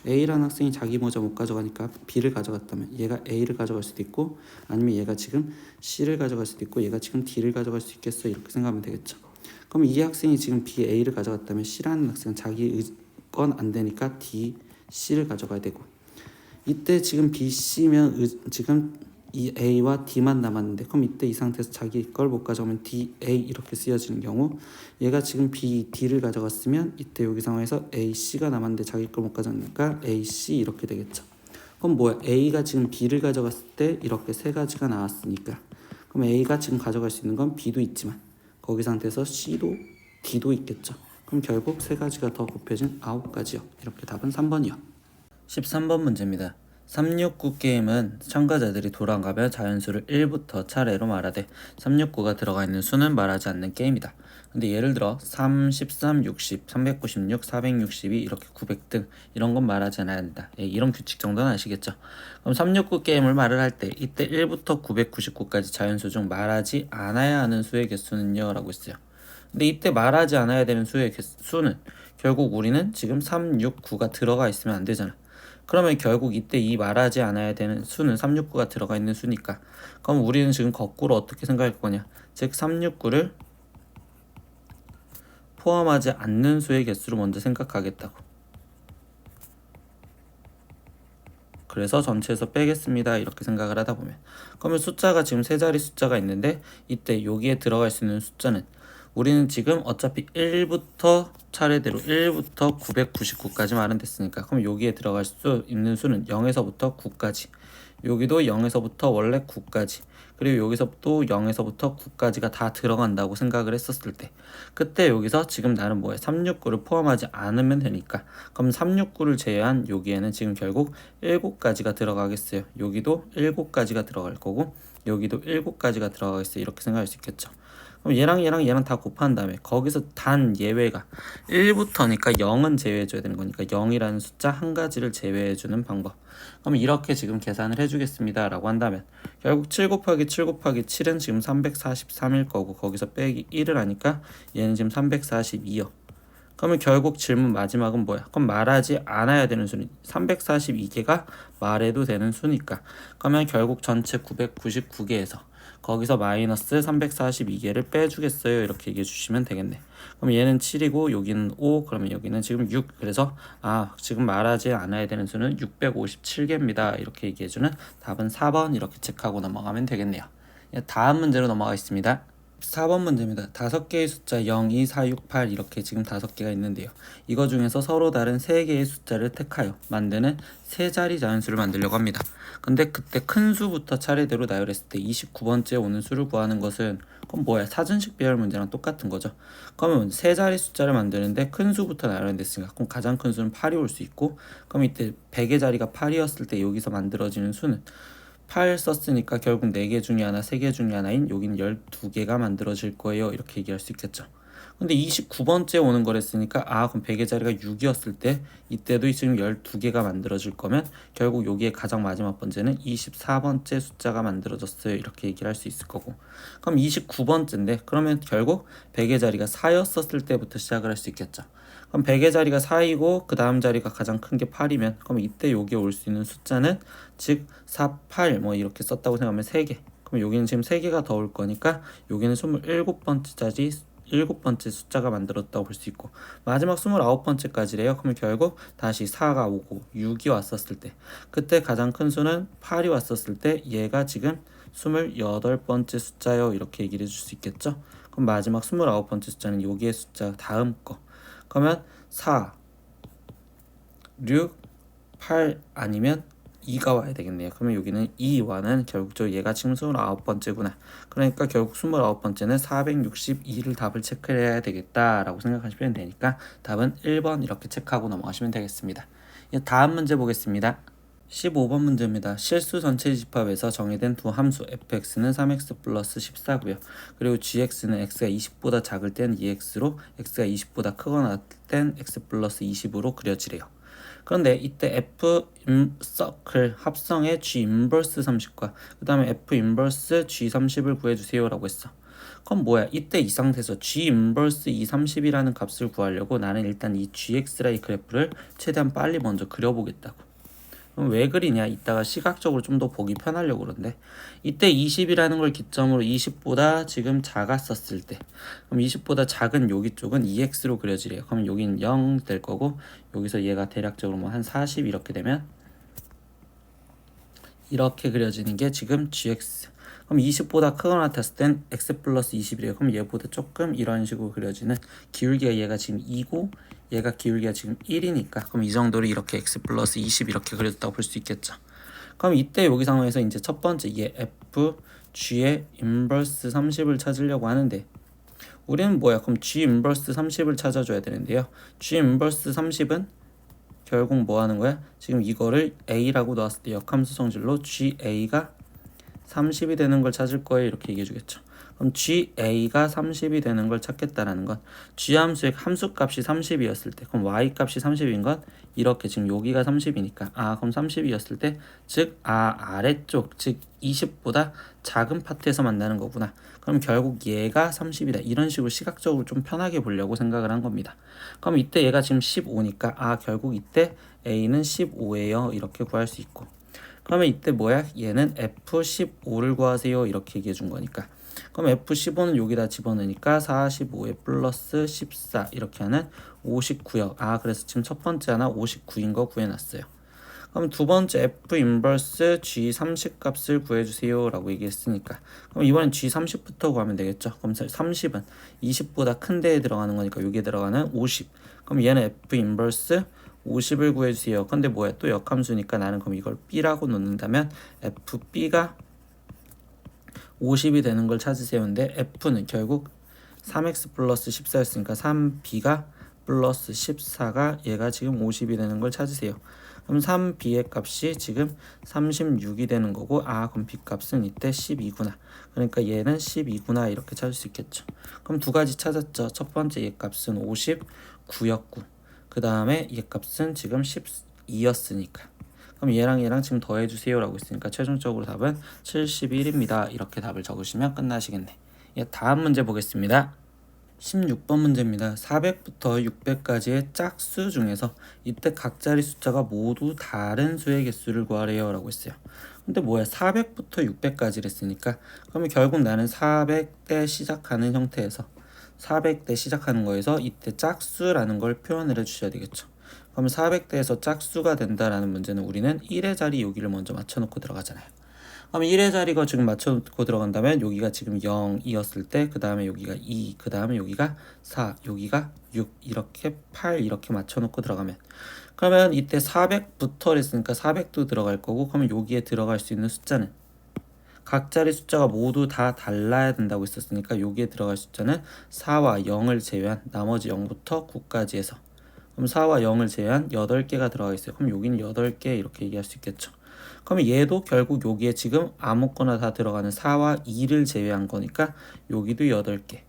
A라는 학생이 자기 모자 못 가져가니까 B를 가져갔다면 얘가 A를 가져갈 수도 있고, 아니면 얘가 지금 C를 가져갈 수도 있고 얘가 지금 D를 가져갈 수 있겠어 이렇게 생각하면 되겠죠. 그럼 이 학생이 지금 B, A를 가져갔다면 C라는 학생은 자기 건 안 되니까 D, C를 가져가야 되고, 이때 지금 B, C면 지금 이 A와 D만 남았는데, 그럼 이때 이 상태에서 자기 걸 못 가져가면 D, A 이렇게 쓰여지는 경우, 얘가 지금 B, D를 가져갔으면 이때 여기 상황에서 A, C가 남았는데 자기 걸 못 가져가니까 A, C 이렇게 되겠죠. 그럼 뭐야? A가 지금 B를 가져갔을 때 이렇게 세 가지가 나왔으니까, 그럼 A가 지금 가져갈 수 있는 건 B도 있지만 거기 상태에서 C도 D도 있겠죠. 그럼 결국 세 가지가 더 곱해진 9가지요. 이렇게 답은 3번이요. 13번 문제입니다. 369 게임은 참가자들이 돌아가며 자연수를 1부터 차례로 말하되 369가 들어가 있는 수는 말하지 않는 게임이다. 근데 예를 들어 3, 13, 60, 396, 462 이렇게 900 등 이런 건 말하지 않아야 한다. 이런 규칙 정도는 아시겠죠? 그럼 369 게임을 말을 할 때 이때 1부터 999까지 자연수 중 말하지 않아야 하는 수의 개수는요? 라고 했어요. 근데 이때 말하지 않아야 되는 수의 개수는 결국 우리는 지금 369가 들어가 있으면 안 되잖아. 그러면 결국 이때 이 말하지 않아야 되는 수는 369가 들어가 있는 수니까, 그럼 우리는 지금 거꾸로 어떻게 생각할 거냐, 즉 369를 포함하지 않는 수의 개수로 먼저 생각하겠다고. 그래서 전체에서 빼겠습니다 이렇게 생각을 하다 보면, 그러면 숫자가 지금 세 자리 숫자가 있는데 이때 여기에 들어갈 수 있는 숫자는, 우리는 지금 어차피 1부터 차례대로 1부터 999까지 마련됐으니까, 그럼 여기에 들어갈 수 있는 수는 0에서부터 9까지, 여기도 0에서부터 원래 9까지, 그리고 여기서 또 0에서부터 9까지가 다 들어간다고 생각을 했었을 때, 그때 여기서 지금 나는 뭐야? 369를 포함하지 않으면 되니까, 그럼 369를 제외한 여기에는 지금 결국 7가지가 들어가겠어요. 여기도 7가지가 들어갈 거고 여기도 7가지가 들어가겠어요. 이렇게 생각할 수 있겠죠. 그럼 얘랑 다 곱한 다음에 거기서 단 예외가 1부터니까 0은 제외해줘야 되는 거니까 0이라는 숫자 한 가지를 제외해주는 방법. 그럼 이렇게 지금 계산을 해주겠습니다 라고 한다면 결국 7 곱하기 7 곱하기 7은 지금 343일 거고, 거기서 빼기 1을 하니까 얘는 지금 342요. 그러면 결국 질문 마지막은 뭐야? 그럼 말하지 않아야 되는 수는 342개가 말해도 되는 수니까, 그러면 결국 전체 999개에서 거기서 마이너스 342개를 빼주겠어요 이렇게 얘기해 주시면 되겠네. 그럼 얘는 7이고 여기는 5, 그러면 여기는 지금 6, 그래서 지금 말하지 않아야 되는 수는 657개입니다 이렇게 얘기해주는 답은 4번 이렇게 체크하고 넘어가면 되겠네요. 다음 문제로 넘어가겠습니다. 4번 문제입니다. 5개의 숫자 0, 2, 4, 6, 8 이렇게 지금 5개가 있는데요. 이거 중에서 서로 다른 3개의 숫자를 택하여 만드는 세 자리 자연수를 만들려고 합니다. 근데 그때 큰 수부터 차례대로 나열했을 때 29번째 오는 수를 구하는 것은 그럼 뭐야? 사전식 배열 문제랑 똑같은 거죠. 그러면 세 자리 숫자를 만드는데 큰 수부터 나열했으니까 그럼 가장 큰 수는 8이 올 수 있고, 그럼 이때 100의 자리가 8이었을 때 여기서 만들어지는 수는 8 썼으니까 결국 4개 중에 하나, 3개 중에 하나인 여기는 12개가 만들어질 거예요. 이렇게 얘기할 수 있겠죠. 근데 29번째 오는 거랬으니까 그럼 100의 자리가 6이었을 때 이때도 지금 12개가 만들어질 거면 결국 여기에 가장 마지막 번째는 24번째 숫자가 만들어졌어요. 이렇게 얘기를 할 수 있을 거고, 그럼 29번째인데 그러면 결국 100의 자리가 4였었을 때부터 시작을 할 수 있겠죠. 그럼 100의 자리가 4이고 그 다음 자리가 가장 큰 게 8이면 그럼 이때 여기에 올 수 있는 숫자는 즉 4, 8 뭐 이렇게 썼다고 생각하면 3개. 그럼 여기는 지금 3개가 더 올 거니까 여기는 27번째 자리 7번째 숫자가 만들었다고 볼 수 있고, 마지막 29번째까지래요. 그러면 결국 다시 4가 오고 6이 왔었을 때 그때 가장 큰 수는 8이 왔었을 때 얘가 지금 28번째 숫자요. 이렇게 얘기를 해줄 수 있겠죠. 그럼 마지막 29번째 숫자는 여기의 숫자 다음 거. 그러면 4, 6, 8 아니면 2가 와야 되겠네요. 그러면 여기는 2와는 결국적으로 얘가 지금 29번째구나. 그러니까 결국 29번째는 462를 답을 체크를 해야 되겠다라고 생각하시면 되니까 답은 1번 이렇게 체크하고 넘어가시면 되겠습니다. 다음 문제 보겠습니다. 15번 문제입니다. 실수 전체 집합에서 정의된 두 함수 fx는 3x 플러스 14고요. 그리고 gx는 x가 20보다 작을 땐 2x로 x가 20보다 크거나 같을 땐 x 플러스 20으로 그려지래요. 그런데 이때 f 서클 합성의 g 인버스 30과 그 다음에 f 인버스 g 30을 구해주세요 라고 했어. 그럼 뭐야? 이때 이 상태에서 g 인버스 2 30이라는 값을 구하려고 나는 일단 이 gx라의 그래프를 최대한 빨리 먼저 그려보겠다고. 그럼 왜 그리냐? 이따가 시각적으로 좀 더 보기 편하려고 그런데, 이때 20이라는 걸 기점으로 20보다 지금 작았었을 때 그럼 20보다 작은 여기 쪽은 2x로 그려지래요. 그럼 여긴 0 될 거고 여기서 얘가 대략적으로 뭐 한 40 이렇게 되면 이렇게 그려지는 게 지금 gx. 그럼 20보다 크거나 같았을 땐 x 플러스 20이래요. 그럼 얘보다 조금 이런 식으로 그려지는 기울기가 얘가 지금 2고 얘가 기울기가 지금 1이니까 그럼 이 정도로 이렇게 x 플러스 20 이렇게 그려졌다고 볼 수 있겠죠. 그럼 이때 여기 상황에서 이제 첫 번째 얘 f g의 인버스 30을 찾으려고 하는데 우리는 뭐야? 그럼 g 인버스 30을 찾아줘야 되는데요. g 인버스 30은 결국 뭐 하는 거야? 지금 이거를 a라고 넣었을 때 역함수 성질로 ga가 30이 되는 걸 찾을 거예요. 이렇게 얘기해 주겠죠. 그럼 GA가 30이 되는 걸 찾겠다라는 건 G 함수의 함수값이 30이었을 때 그럼 Y값이 30인 건 이렇게 지금 여기가 30이니까 그럼 30이었을 때 즉 아래쪽 즉 20보다 작은 파트에서 만나는 거구나. 그럼 결국 얘가 30이다. 이런 식으로 시각적으로 좀 편하게 보려고 생각을 한 겁니다. 그럼 이때 얘가 지금 15니까 결국 이때 A는 15예요. 이렇게 구할 수 있고, 그러면 이때 뭐야? 얘는 F15를 구하세요. 이렇게 얘기해 준 거니까. 그럼 F15는 여기다 집어넣으니까 45에 플러스 14 이렇게 하는 59요. 그래서 지금 첫 번째 하나 59인 거 구해놨어요. 그럼 두 번째 F 인버스 G30 값을 구해주세요 라고 얘기했으니까 그럼 이번엔 G30부터 구하면 되겠죠. 그럼 30은 20보다 큰 데에 들어가는 거니까 여기에 들어가는 50. 그럼 얘는 F 인버스 50을 구해주세요. 근데 뭐야? 또 역함수니까 나는 그럼 이걸 B라고 놓는다면 FB가 50이 되는 걸 찾으세요인데 F는 결국 3x 플러스 14였으니까 3b가 플러스 14가 얘가 지금 50이 되는 걸 찾으세요. 그럼 3b의 값이 지금 36이 되는 거고 그럼 b 값은 이때 12구나. 그러니까 얘는 12구나 이렇게 찾을 수 있겠죠. 그럼 두 가지 찾았죠. 첫 번째 얘 값은 59였고 그 다음에 얘 값은 지금 12였으니까 그럼 얘랑 지금 더해주세요 라고 했으니까 최종적으로 답은 71입니다. 이렇게 답을 적으시면 끝나시겠네. 다음 문제 보겠습니다. 16번 문제입니다. 400부터 600까지의 짝수 중에서 이때 각 자리 숫자가 모두 다른 수의 개수를 구하래요 라고 했어요. 근데 뭐야? 400부터 600까지 했으니까 그러면 결국 나는 400대 시작하는 형태에서 400대 시작하는 거에서 이때 짝수라는 걸 표현을 해주셔야 되겠죠. 그럼 400대에서 짝수가 된다라는 문제는 우리는 1의 자리 여기를 먼저 맞춰놓고 들어가잖아요. 그럼 1의 자리가 지금 맞춰놓고 들어간다면 여기가 지금 0이었을 때 그 다음에 여기가 2, 그 다음에 여기가 4, 여기가 6 이렇게 8 이렇게 맞춰놓고 들어가면 그러면 이때 400부터 했으니까 400도 들어갈 거고 그러면 여기에 들어갈 수 있는 숫자는 각 자리 숫자가 모두 다 달라야 된다고 했었으니까 여기에 들어갈 숫자는 4와 0을 제외한 나머지 0부터 9까지 해서 그럼 4와 0을 제외한 8개가 들어가 있어요. 그럼 여기는 8개 이렇게 얘기할 수 있겠죠. 그러면 얘도 결국 여기에 지금 아무거나 다 들어가는 4와 2를 제외한 거니까 여기도 8개.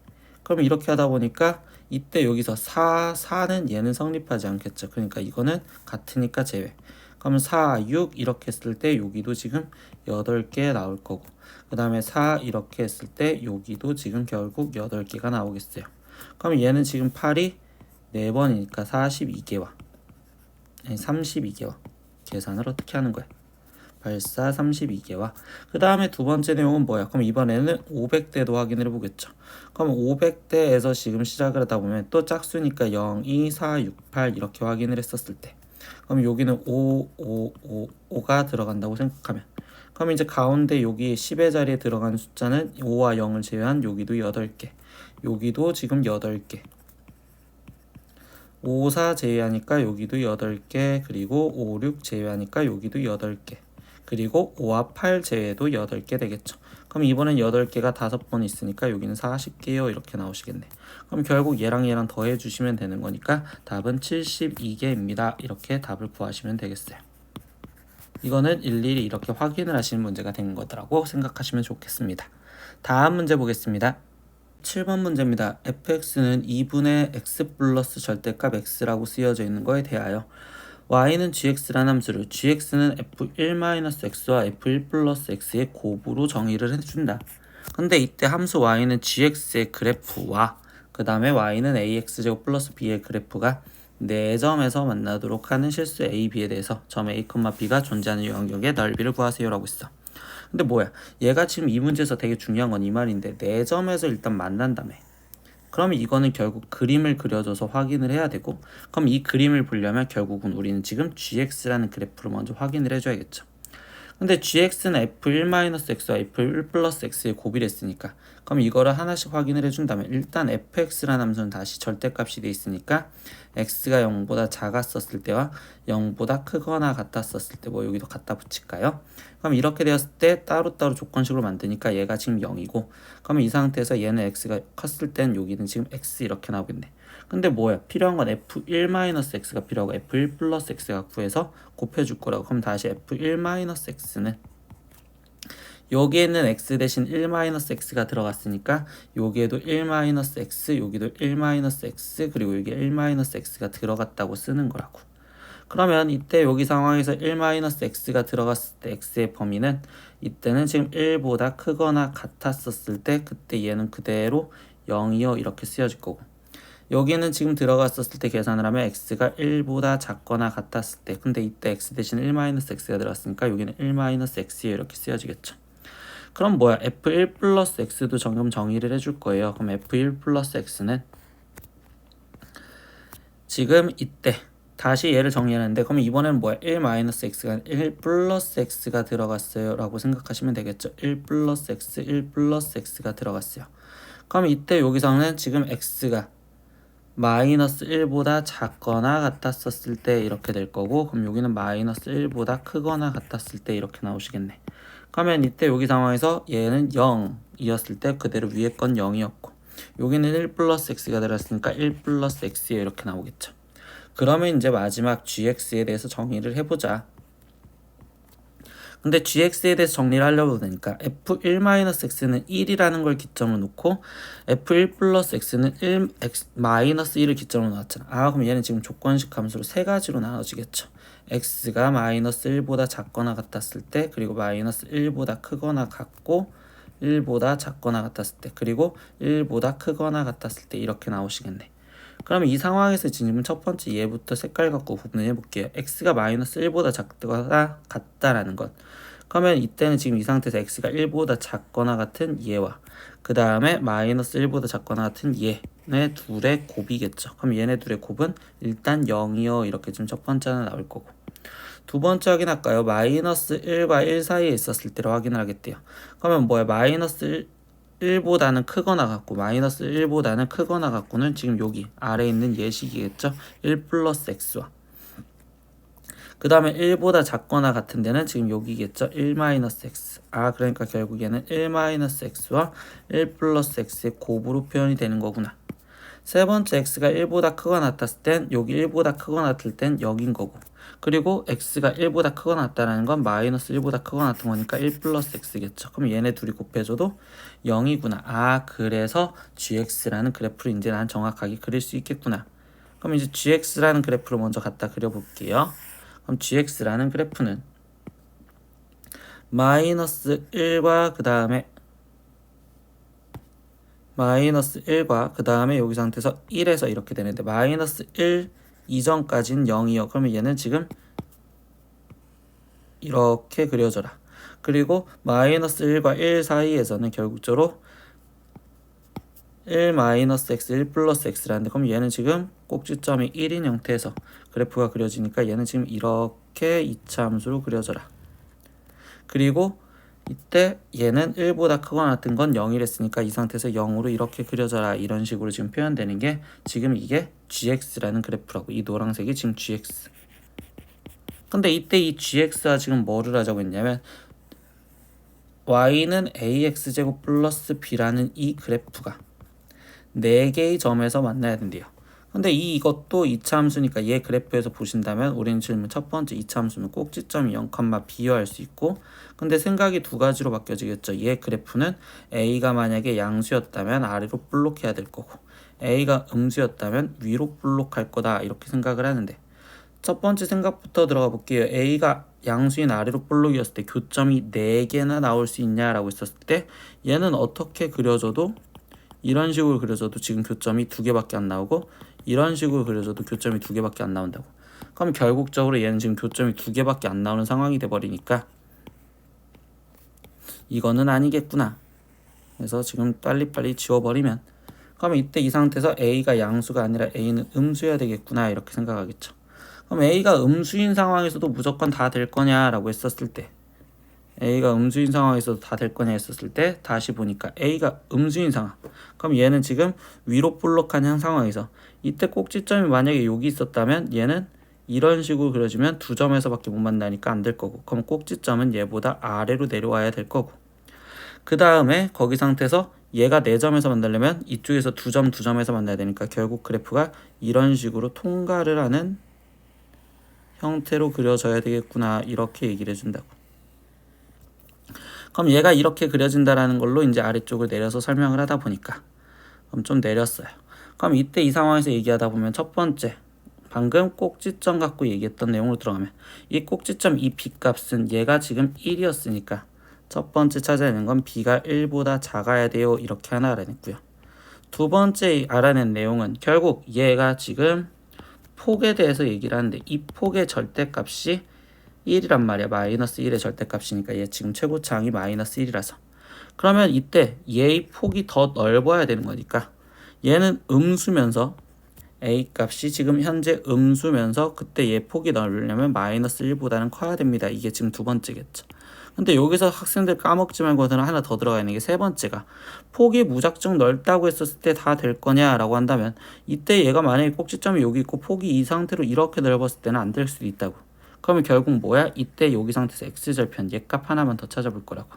그럼 이렇게 하다 보니까 이때 여기서 4는 얘는 성립하지 않겠죠. 그러니까 이거는 같으니까 제외. 그러면 4, 6 이렇게 했을 때 여기도 지금 8개 나올 거고 그 다음에 4 이렇게 했을 때 여기도 지금 결국 8개가 나오겠어요. 그럼 얘는 지금 8이 4번이니까 42개와 32개와 계산을 어떻게 하는 거야? 발사 32개와 그 다음에 두 번째 내용은 뭐야? 그럼 이번에는 500대도 확인을 해보겠죠. 그럼 500대에서 지금 시작을 하다 보면 또 짝수니까 0, 2, 4, 6, 8 이렇게 확인을 했었을 때 그럼 여기는 5가 들어간다고 생각하면 그럼 이제 가운데 여기 10의 자리에 들어가는 숫자는 5와 0을 제외한 여기도 8개 여기도 지금 8개 5, 4 제외하니까 여기도 8개 그리고 5, 6 제외하니까 여기도 8개 그리고 5와 8 제외도 8개 되겠죠. 그럼 이번엔 8개가 5번 있으니까 여기는 40개요 이렇게 나오시겠네. 그럼 결국 얘랑 더해 주시면 되는 거니까 답은 72개입니다. 이렇게 답을 구하시면 되겠어요. 이거는 일일이 이렇게 확인을 하시는 문제가 된 거라고 생각하시면 좋겠습니다. 다음 문제 보겠습니다. 7번 문제입니다. fx는 2분의 x 플러스 절대값 x라고 쓰여져 있는 거에 대하여 y는 gx라는 함수를 gx는 f1-x와 f1+x의 곱으로 정의를 해준다. 근데 이때 함수 y는 gx의 그래프와 그 다음에 y는 ax제곱 플러스 b의 그래프가 4점에서 만나도록 하는 실수 a, b에 대해서 점 a, b가 존재하는 영역의 넓이를 구하세요 라고 있어. 근데 뭐야? 얘가 지금 이 문제에서 되게 중요한 건 이 말인데 4점에서 일단 만난다며. 그러면 이거는 결국 그림을 그려줘서 확인을 해야 되고 그럼 이 그림을 보려면 결국은 우리는 지금 gx라는 그래프를 먼저 확인을 해줘야겠죠. 근데 gx는 f1-x와 f1+x의 곱이랬으니까 그럼 이거를 하나씩 확인을 해준다면 일단 fx라는 함수는 다시 절대값이 돼 있으니까 x가 0보다 작았었을 때와 0보다 크거나 같았었을 때 뭐 여기도 갖다 붙일까요? 그럼 이렇게 되었을 때 따로따로 조건식으로 만드니까 얘가 지금 0이고 그러면 이 상태에서 얘는 x가 컸을 땐 여기는 지금 x 이렇게 나오겠네. 근데 뭐야? 필요한 건 f1-x가 필요하고 f1+x가 구해서 곱해줄 거라고. 그럼 다시 f1-x는 여기에는 x 대신 1-x가 들어갔으니까 여기에도 1-x, 여기도 1-x, 그리고 여기 1-x가 들어갔다고 쓰는 거라고. 그러면 이때 여기 상황에서 1-x가 들어갔을 때 x의 범위는 이때는 지금 1보다 크거나 같았었을 때 그때 얘는 그대로 0이요 이렇게 쓰여질 거고 여기는 지금 들어갔었을 때 계산을 하면 x가 1보다 작거나 같았을 때 근데 이때 x 대신 1-x가 들어갔으니까 여기는 1-x요 이렇게 쓰여지겠죠. 그럼 뭐야? f1+x도 정금 정의를 해줄 거예요. 그럼 f1+x는 지금 이때 다시 얘를 정리하는데 그럼 이번에는 뭐야? 1-x가 1+x가 들어갔어요 라고 생각하시면 되겠죠. 1+x, 1+x가 들어갔어요. 그럼 이때 여기서는 지금 x가 -1보다 작거나 같았었을 때 이렇게 될 거고 그럼 여기는 -1보다 크거나 같았을 때 이렇게 나오시겠네. 그러면 이때 여기 상황에서 얘는 0이었을 때 그대로 위에 건 0이었고 여기는 1+x가 들어갔으니까 1+x에 이렇게 나오겠죠. 그러면 이제 마지막 gx에 대해서 정의를 해보자. 근데 gx에 대해서 정리를 하려고 하니까 f1-x는 1이라는 걸 기점으로 놓고 f1+x는 1-1을 기점으로 놨잖아. 그럼 얘는 지금 조건식 함수로 세 가지로 나눠지겠죠. x가 -1보다 작거나 같았을 때 그리고 -1보다 크거나 같고 1보다 작거나 같았을 때 그리고 1보다 크거나 같았을 때 이렇게 나오시겠네. 그러면 이 상황에서 지금 첫 번째 얘부터 색깔 갖고 구분해 볼게요. x가 -1보다 작거나 같다라는 것. 그러면 이때는 지금 이 상태에서 x가 1보다 작거나 같은 얘와 그 다음에 -1보다 작거나 같은 얘네 둘의 곱이겠죠. 그럼 얘네 둘의 곱은 일단 0이요 이렇게 지금 첫 번째 하나 나올 거고 두 번째 확인할까요? 마이너스 1과 1 사이에 있었을 때로 확인을 하겠대요. 그러면 뭐야? 마이너스 1보다는 크거나 같고 마이너스 1보다는 크거나 같고는 지금 여기 아래에 있는 예식이겠죠? 1 플러스 x와 그 다음에 1보다 작거나 같은 데는 지금 여기겠죠? 1 마이너스 x. 그러니까 결국 얘는 1 마이너스 x와 1 플러스 x의 곱으로 표현이 되는 거구나. 세 번째 x가 1보다 크거나 같았을 땐 여기 1보다 크거나 같을 땐 0인 거고, 그리고 x가 1보다 크거나 같다는 건 마이너스 1보다 크거나 같은 거니까 1 플러스 x겠죠. 그럼 얘네 둘이 곱해줘도 0이구나. 그래서 gx라는 그래프를 이제 난 정확하게 그릴 수 있겠구나. 그럼 이제 gx라는 그래프를 먼저 갖다 그려볼게요. 그럼 gx라는 그래프는 마이너스 1과 그 다음에 여기 상태에서 1에서 이렇게 되는데 마이너스 1 이전까지는 0이요. 그러면 얘는 지금 이렇게 그려져라. 그리고 마이너스 1과 1 사이에서는 결국적으로 1 마이너스 x 1 플러스 x라는데, 그럼 얘는 지금 꼭지점이 1인 형태에서 그래프가 그려지니까 얘는 지금 이렇게 이차함수로 그려져라. 그리고 이때 얘는 1보다 크거나 같은 건 0이랬으니까 이 상태에서 0으로 이렇게 그려져라. 이런 식으로 지금 표현되는 게 지금 이게 gx라는 그래프라고. 이 노란색이 지금 gx. 근데 이때 이 gx와 지금 뭐를 하자고 했냐면 y는 ax제곱 플러스 b라는 이 그래프가 4개의 점에서 만나야 된대요. 근데 이것도 2차 함수니까 얘 그래프에서 보신다면 우리는 질문 첫 번째 2차 함수는 꼭지점이 0, b여 할 수 있고, 근데 생각이 두 가지로 바뀌어지겠죠. 얘 그래프는 a가 만약에 양수였다면 아래로 볼록해야 될 거고, a가 음수였다면 위로 볼록할 거다, 이렇게 생각을 하는데, 첫 번째 생각부터 들어가 볼게요. a가 양수인 아래로 볼록이었을 때 교점이 4개나 나올 수 있냐라고 했었을 때 얘는 어떻게 그려줘도 이런 식으로 그려줘도 지금 교점이 2개밖에 안 나오고, 이런 식으로 그려줘도 교점이 2개밖에 안 나온다고. 그럼 결국적으로 얘는 지금 교점이 2개밖에 안 나오는 상황이 돼버리니까 이거는 아니겠구나. 그래서 지금 빨리빨리 지워버리면, 그러면 이때 이 상태에서 a가 양수가 아니라 a는 음수여야 되겠구나, 이렇게 생각하겠죠. 그럼 a가 음수인 상황에서도 무조건 다 될 거냐라고 했었을 때, a가 음수인 상황에서도 다 될 거냐 했었을 때 다시 보니까 a가 음수인 상황, 그럼 얘는 지금 위로 볼록한 상황에서 이때 꼭지점이 만약에 여기 있었다면 얘는 이런 식으로 그려지면 2점에서밖에 못 만나니까 안 될 거고, 그럼 꼭지점은 얘보다 아래로 내려와야 될 거고, 그 다음에 거기 상태에서 얘가 4점에서 만나려면 이쪽에서 2점에서 만나야 되니까 결국 그래프가 이런 식으로 통과를 하는 형태로 그려져야 되겠구나, 이렇게 얘기를 해준다고. 그럼 얘가 이렇게 그려진다라는 걸로 이제 아래쪽을 내려서 설명을 하다 보니까, 그럼 좀 내렸어요. 그럼 이때 이 상황에서 얘기하다 보면 첫 번째 방금 꼭지점 갖고 얘기했던 내용으로 들어가면 이 꼭지점 이 b값은 얘가 지금 1이었으니까 첫 번째 찾아내는 건 b가 1보다 작아야 돼요, 이렇게 하나 알아냈고요. 두 번째 알아낸 내용은 결국 얘가 지금 폭에 대해서 얘기를 하는데 이 폭의 절대값이 1이란 말이야. 마이너스 1의 절대값이니까 얘 지금 최고차항이 마이너스 1이라서 그러면 이때 얘의 폭이 더 넓어야 되는 거니까 얘는 음수면서 a 값이 지금 현재 음수면서 그때 얘 폭이 넓으려면 마이너스 1보다는 커야 됩니다. 이게 지금 두 번째겠죠. 근데 여기서 학생들 까먹지 말고 하나 더 들어가 있는 게 세 번째가 폭이 무작정 넓다고 했었을 때 다 될 거냐라고 한다면 이때 얘가 만약에 꼭지점이 여기 있고 폭이 이 상태로 이렇게 넓었을 때는 안 될 수도 있다고. 그러면 결국 뭐야? 이때 여기 상태에서 x절편 얘 값 하나만 더 찾아볼 거라고.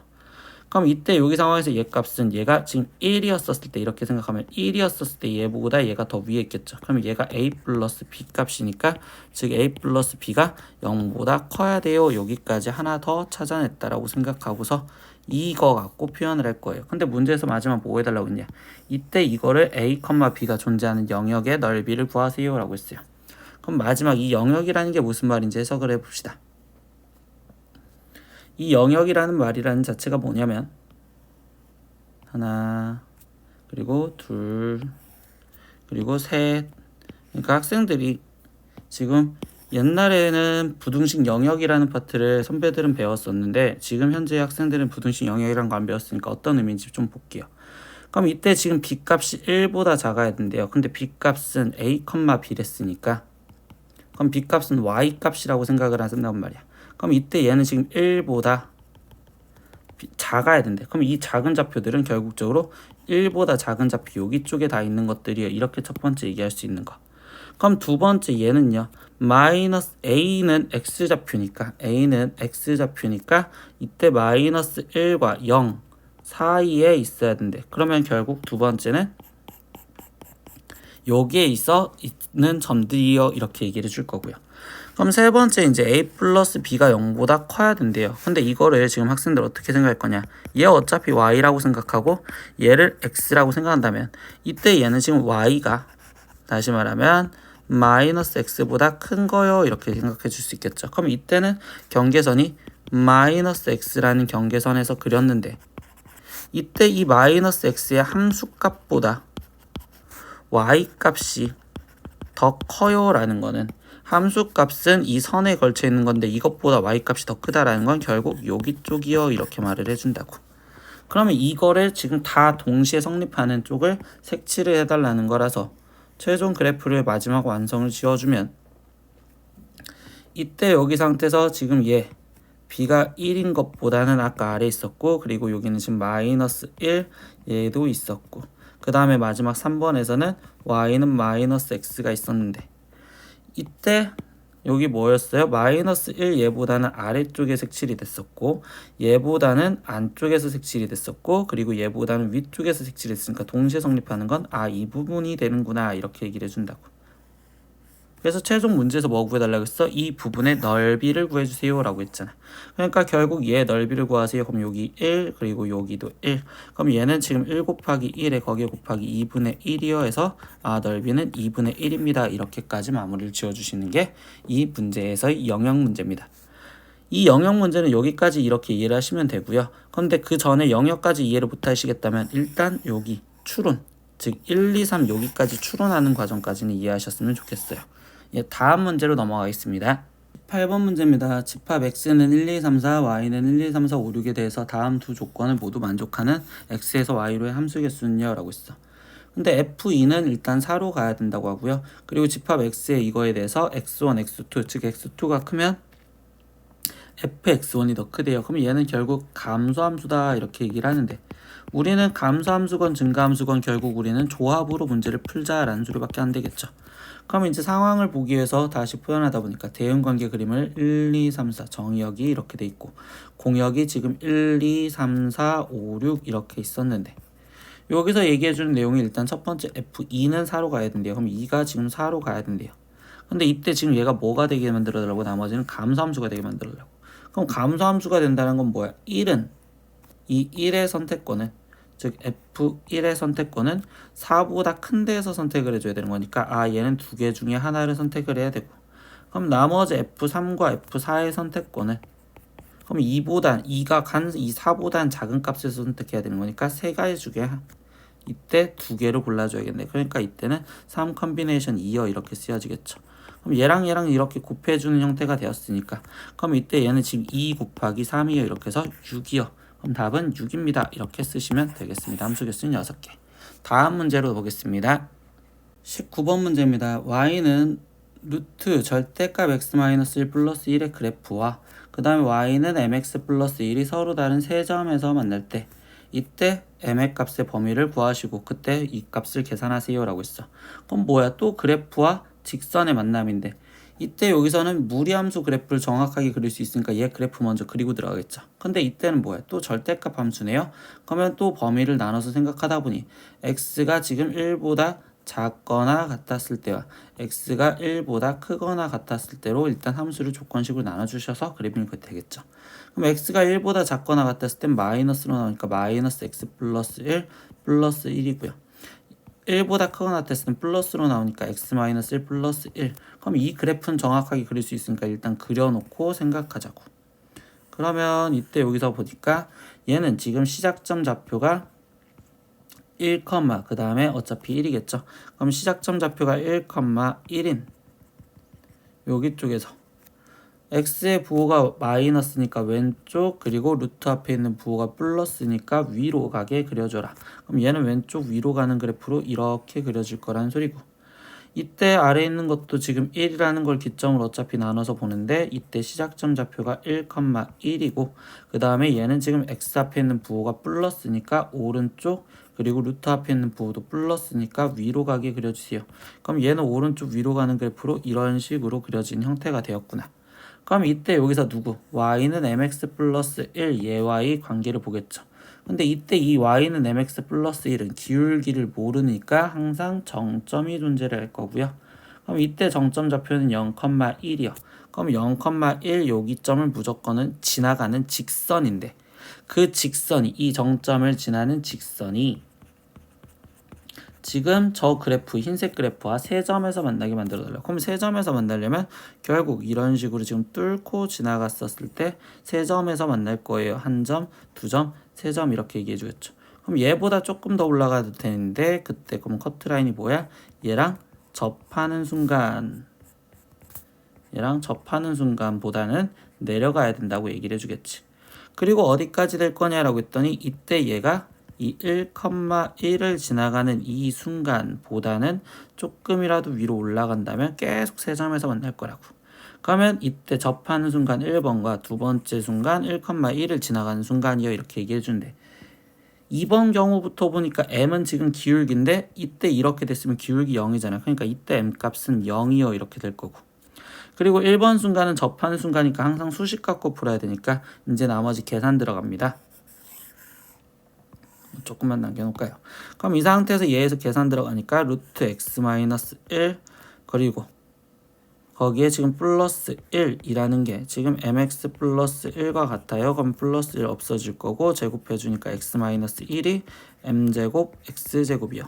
그럼 이때 여기 상황에서 얘 값은 얘가 지금 1이었었을 때 이렇게 생각하면 1이었었을 때 얘보다 얘가 더 위에 있겠죠. 그러면 얘가 a 플러스 b 값이니까 즉 a 플러스 b가 0보다 커야 돼요. 여기까지 하나 더 찾아냈다라고 생각하고서 이거 갖고 표현을 할 거예요. 근데 문제에서 마지막 뭐 해달라고 했냐, 이때 이거를 a, b가 존재하는 영역의 넓이를 구하세요 라고 했어요. 그럼 마지막 이 영역이라는 게 무슨 말인지 해석을 해봅시다. 이 영역이라는 말이라는 자체가 뭐냐면 하나, 그리고 둘, 그리고 셋. 그러니까 학생들이 지금 옛날에는 부등식 영역이라는 파트를 선배들은 배웠었는데 지금 현재 학생들은 부등식 영역이라는 거 안 배웠으니까 어떤 의미인지 좀 볼게요. 그럼 이때 지금 b값이 1보다 작아야 된대요. 근데 b값은 a, b랬으니까 그럼 b 값은 y 값이라고 생각을 한단 말이야. 그럼 이때 얘는 지금 1보다 작아야 된대. 그럼 이 작은 좌표들은 결국적으로 1보다 작은 좌표 여기 쪽에 다 있는 것들이에요. 이렇게 첫 번째 얘기할 수 있는 거. 그럼 두 번째 얘는요. 마이너스 a는 x좌표니까 이때 마이너스 1과 0 사이에 있어야 된대. 그러면 결국 두 번째는 여기에 있는 점들이요. 이렇게 얘기를 해줄 거고요. 그럼 세 번째 이제 a 플러스 b가 0보다 커야 된대요. 근데 이거를 지금 학생들 어떻게 생각할 거냐. 얘 어차피 y라고 생각하고 얘를 x라고 생각한다면 이때 얘는 지금 y가 다시 말하면 마이너스 x보다 큰 거요. 이렇게 생각해 줄 수 있겠죠. 그럼 이때는 경계선이 마이너스 x라는 경계선에서 그렸는데 이때 이 마이너스 x의 함수값보다 y값이 더 커요 라는 거는 함수값은 이 선에 걸쳐 있는 건데 이것보다 y값이 더 크다라는 건 결국 여기 쪽이요 이렇게 말을 해준다고. 그러면 이거를 지금 다 동시에 성립하는 쪽을 색칠을 해달라는 거라서 최종 그래프를 마지막 완성을 지어주면 이때 여기 상태에서 지금 얘 b가 1인 것보다는 아까 아래 있었고 그리고 여기는 지금 마이너스 1 얘도 있었고 그 다음에 마지막 3번에서는 y는 마이너스 x가 있었는데 이때 여기 뭐였어요? 마이너스 1 얘보다는 아래쪽에 색칠이 됐었고 얘보다는 안쪽에서 색칠이 됐었고 그리고 얘보다는 위쪽에서 색칠이 됐으니까 동시에 성립하는 건 이 부분이 되는구나 이렇게 얘기를 해준다고. 그래서 최종 문제에서 뭐 구해달라고 했어? 이 부분의 넓이를 구해주세요 라고 했잖아. 그러니까 결국 얘 넓이를 구하세요. 그럼 여기 1 그리고 여기도 1. 그럼 얘는 지금 1 곱하기 1에 거기에 곱하기 2분의 1이요 해서 넓이는 2분의 1입니다. 이렇게까지 마무리를 지어주시는 게 이 문제에서의 영역 문제입니다. 이 영역 문제는 여기까지 이렇게 이해를 하시면 되고요. 그런데 그 전에 영역까지 이해를 못 하시겠다면 일단 여기 추론, 즉 1, 2, 3 여기까지 추론하는 과정까지는 이해하셨으면 좋겠어요. 다음 문제로 넘어가겠습니다. 8번 문제입니다. 집합 x는 1, 2, 3, 4, y는 1, 2, 3, 4, 5, 6에 대해서 다음 두 조건을 모두 만족하는 x에서 y로의 함수 개수는요? 라고 있어. 근데 f2는 일단 4로 가야 된다고 하고요. 그리고 집합 x의 이거에 대해서 x1, x2, 즉 x2가 크면 fx1이 더 크대요. 그럼 얘는 결국 감소함수다 이렇게 얘기를 하는데 우리는 감소함수건 증가함수건 결국 우리는 조합으로 문제를 풀자라는 소리밖에 안 되겠죠. 그럼 이제 상황을 보기 위해서 다시 표현하다 보니까 대응관계 그림을 1, 2, 3, 4 정의역이 이렇게 돼 있고 공역이 지금 1, 2, 3, 4, 5, 6 이렇게 있었는데 여기서 얘기해주는 내용이 일단 첫 번째 F2는 4로 가야 된대요. 그럼 2가 지금 4로 가야 된대요. 근데 이때 지금 얘가 뭐가 되게 만들어달라고 나머지는 감소함수가 되게 만들어달라고. 그럼 감소함수가 된다는 건 뭐야? 1은 이 1의 선택권은 즉 F1의 선택권은 4보다 큰 데에서 선택을 해줘야 되는 거니까 얘는 두 개 중에 하나를 선택을 해야 되고 그럼 나머지 F3과 F4의 선택권은 그럼 2가 이 4보다는 작은 값에서 선택해야 되는 거니까 세 가지 중에 이때 두 개를 골라줘야겠네. 그러니까 이때는 3 컨비네이션 2여 이렇게 쓰여지겠죠. 그럼 얘랑 이렇게 곱해주는 형태가 되었으니까 그럼 이때 얘는 지금 2 곱하기 3이요 이렇게 해서 6이요. 그럼 답은 6입니다. 이렇게 쓰시면 되겠습니다. 함수 개수는 6개. 다음 문제로 보겠습니다. 19번 문제입니다. y는 루트 절대값 x-1 플러스 1의 그래프와 그 다음에 y는 mx 플러스 1이 서로 다른 세 점에서 만날 때 이때 m의 값의 범위를 구하시고 그때 이 값을 계산하세요 라고 했어. 그럼 뭐야? 또 그래프와 직선의 만남인데 이때 여기서는 무리함수 그래프를 정확하게 그릴 수 있으니까 얘 그래프 먼저 그리고 들어가겠죠. 근데 이때는 뭐야? 또 절대값 함수네요. 그러면 또 범위를 나눠서 생각하다 보니 x가 지금 1보다 작거나 같았을 때와 x가 1보다 크거나 같았을 때로 일단 함수를 조건식으로 나눠주셔서 그리면 되겠죠. 그럼 x가 1보다 작거나 같았을 땐 마이너스로 나오니까 마이너스 x 플러스 1 플러스 1이고요. 1보다 크거나 같았을 땐 플러스로 나오니까 x-1 플러스 1. 그럼 이 그래프는 정확하게 그릴 수 있으니까 일단 그려놓고 생각하자고. 그러면 이때 여기서 보니까 얘는 지금 시작점 좌표가 1, 그 다음에 어차피 1이겠죠. 그럼 시작점 좌표가 1, 1인 여기 쪽에서 x의 부호가 마이너스니까 왼쪽 그리고 루트 앞에 있는 부호가 플러스니까 위로 가게 그려줘라. 그럼 얘는 왼쪽 위로 가는 그래프로 이렇게 그려질 거라는 소리고 이때 아래에 있는 것도 지금 1이라는 걸 기점으로 어차피 나눠서 보는데 이때 시작점 좌표가 1,1이고 그 다음에 얘는 지금 x 앞에 있는 부호가 플러스니까 오른쪽 그리고 루트 앞에 있는 부호도 플러스니까 위로 가게 그려주세요. 그럼 얘는 오른쪽 위로 가는 그래프로 이런 식으로 그려진 형태가 되었구나. 그럼 이때 여기서 누구? y는 mx 플러스 1 얘와의 관계를 보겠죠. 근데 이때 이 y는 mx 플러스 1은 기울기를 모르니까 항상 정점이 존재를 할 거고요. 그럼 이때 정점 좌표는 0,1이요. 그럼 0,1 여기점을 무조건은 지나가는 직선인데 그 직선이 이 정점을 지나는 직선이 지금 저 그래프 흰색 그래프와 세 점에서 만나게 만들어 달라고. 그럼 세 점에서 만나려면 결국 이런 식으로 지금 뚫고 지나갔었을 때 세 점에서 만날 거예요. 한 점, 두 점, 세 점 이렇게 얘기해 주겠죠. 그럼 얘보다 조금 더 올라가도 되는데 그때 그럼 커트라인이 뭐야? 얘랑 접하는 순간보다는 내려가야 된다고 얘기를 해주겠지. 그리고 어디까지 될 거냐라고 했더니 이때 얘가 이 1,1을 지나가는 이 순간보다는 조금이라도 위로 올라간다면 계속 세 점에서 만날 거라고. 그러면 이때 접하는 순간 1번과 두 번째 순간 1,1을 지나가는 순간이요 이렇게 얘기해 준대. 2번 경우부터 보니까 m은 지금 기울기인데 이때 이렇게 됐으면 기울기 0이잖아. 그러니까 이때 m 값은 0이요 이렇게 될 거고. 그리고 1번 순간은 접하는 순간이니까 항상 수식 갖고 풀어야 되니까 이제 나머지 계산 들어갑니다. 조금만 남겨놓을까요? 그럼 이 상태에서 얘에서 계산 들어가니까 루트 x-1 그리고 거기에 지금 플러스 1이라는 게 지금 mx 플러스 1과 같아요. 그럼 플러스 1 없어질 거고 제곱해주니까 x-1이 m제곱 x제곱이요.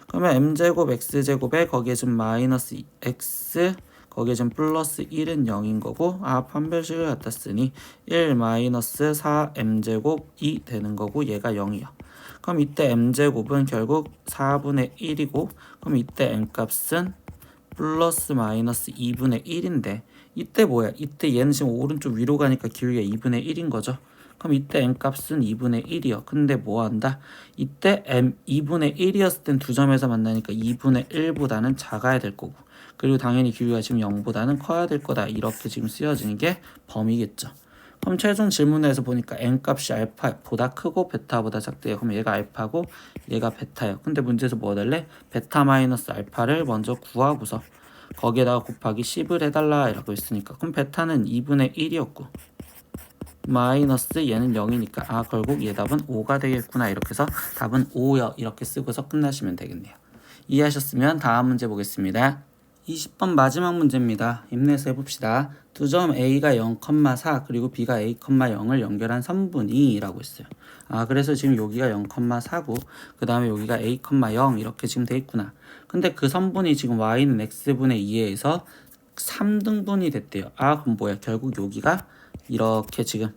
그러면 m제곱 x제곱에 거기에 지금 마이너스 x 거기에 지금 플러스 1은 0인 거고 판별식을 갖다 쓰니 1 마이너스 4m제곱이 되는 거고 얘가 0이요. 그럼 이때 m제곱은 결국 4분의 1이고 그럼 이때 m값은 플러스 마이너스 2분의 1인데 이때 뭐야? 이때 얘는 지금 오른쪽 위로 가니까 기울기가 2분의 1인 거죠. 그럼 이때 m값은 2분의 1이요. 근데 뭐 한다? 이때 m 2분의 1이었을 땐 두 점에서 만나니까 2분의 1보다는 작아야 될 거고 그리고 당연히 기울기가 지금 0보다는 커야 될 거다. 이렇게 지금 쓰여지는 게 범위겠죠. 그럼 최종 질문에서 보니까 n값이 알파보다 크고 베타보다 작대요. 그럼 얘가 알파고 얘가 베타예요. 근데 문제에서 뭐 해달래? 베타 마이너스 알파를 먼저 구하고서 거기에다가 곱하기 10을 해달라 이라고 했으니까 그럼 베타는 2분의 1이었고 마이너스 얘는 0이니까 결국 얘 답은 5가 되겠구나. 이렇게 해서 답은 5요 이렇게 쓰고서 끝나시면 되겠네요. 이해하셨으면 다음 문제 보겠습니다. 20번 마지막 문제입니다. 힘내서 해봅시다. 두 점 A가 0,4 그리고 B가 A,0을 연결한 선분이 라고 했어요. 그래서 지금 여기가 0,4고 그 다음에 여기가 A,0 이렇게 지금 돼 있구나. 근데 그 선분이 지금 Y는 X분의 2에서 3등분이 됐대요. 그럼 뭐야? 결국 여기가 이렇게 지금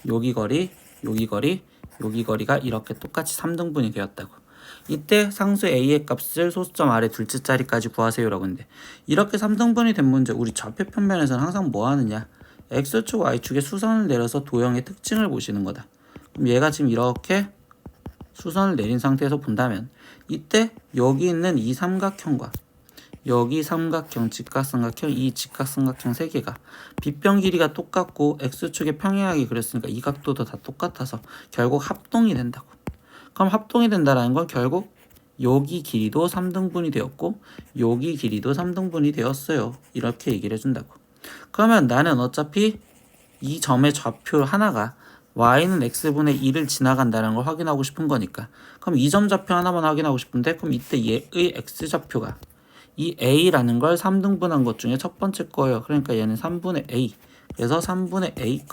여기 거리, 여기 거리, 여기 거리가 이렇게 똑같이 3등분이 되었다고. 이때 상수 a의 값을 소수점 아래 둘째 자리까지 구하세요라고 했는데 이렇게 3등분이 된 문제 우리 좌표 평면에서는 항상 뭐 하느냐 x축 y축에 수선을 내려서 도형의 특징을 보시는 거다. 그럼 얘가 지금 이렇게 수선을 내린 상태에서 본다면 이때 여기 있는 이 삼각형과 여기 삼각형, 직각삼각형, 이 직각삼각형 세 개가 빗변 길이가 똑같고 x축에 평행하게 그렸으니까 이 각도도 다 똑같아서 결국 합동이 된다고. 그럼 합동이 된다는 건 결국 여기 길이도 3등분이 되었고 여기 길이도 3등분이 되었어요. 이렇게 얘기를 해준다고. 그러면 나는 어차피 이 점의 좌표 하나가 y는 x분의 1을 지나간다는 걸 확인하고 싶은 거니까 그럼 이 점 좌표 하나만 확인하고 싶은데 그럼 이때 얘의 x좌표가 이 a라는 걸 3등분한 것 중에 첫 번째 거예요. 그러니까 얘는 3분의 a 그래서 3분의 a,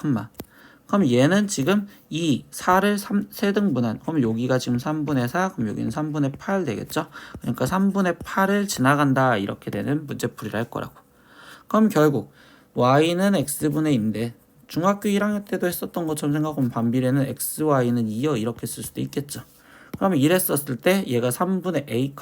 그럼 얘는 지금 이 4를 3등분한 그럼 여기가 지금 3분의 4 그럼 여기는 3분의 8 되겠죠. 그러니까 3분의 8을 지나간다 이렇게 되는 문제풀이를 할 거라고. 그럼 결국 y는 x분의 2인데 중학교 1학년 때도 했었던 것처럼 생각하면 반비례는 xy는 2요 이렇게 쓸 수도 있겠죠. 그러면 이랬었을 때 얘가 3분의 a,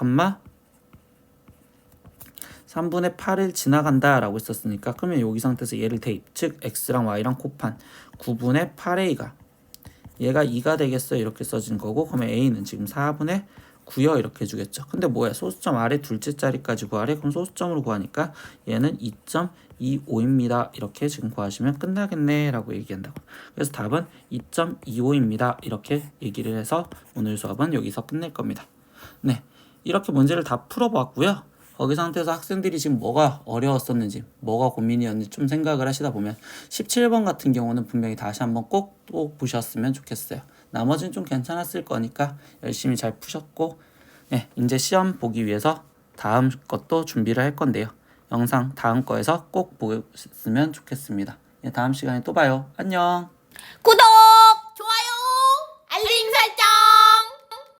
3분의 8을 지나간다 라고 했었으니까 그러면 여기 상태에서 얘를 대입 즉 x랑 y랑 곱한 9분의 8a가 얘가 2가 되겠어요 이렇게 써진 거고 그러면 a는 지금 4분의 9요 이렇게 해주겠죠. 근데 뭐야, 소수점 아래 둘째 자리까지 구하래. 그럼 소수점으로 구하니까 얘는 2.25입니다 이렇게 지금 구하시면 끝나겠네 라고 얘기한다고. 그래서 답은 2.25입니다 이렇게 얘기를 해서 오늘 수업은 여기서 끝낼 겁니다. 네, 이렇게 문제를 다 풀어보았고요. 거기 상태에서 학생들이 지금 뭐가 어려웠었는지, 뭐가 고민이었는지 좀 생각을 하시다 보면 17번 같은 경우는 분명히 다시 한번 꼭 또 보셨으면 좋겠어요. 나머지는 좀 괜찮았을 거니까 열심히 잘 푸셨고, 네, 이제 시험 보기 위해서 다음 것도 준비를 할 건데요. 영상 다음 거에서 꼭 보셨으면 좋겠습니다. 네, 다음 시간에 또 봐요. 안녕. 구독!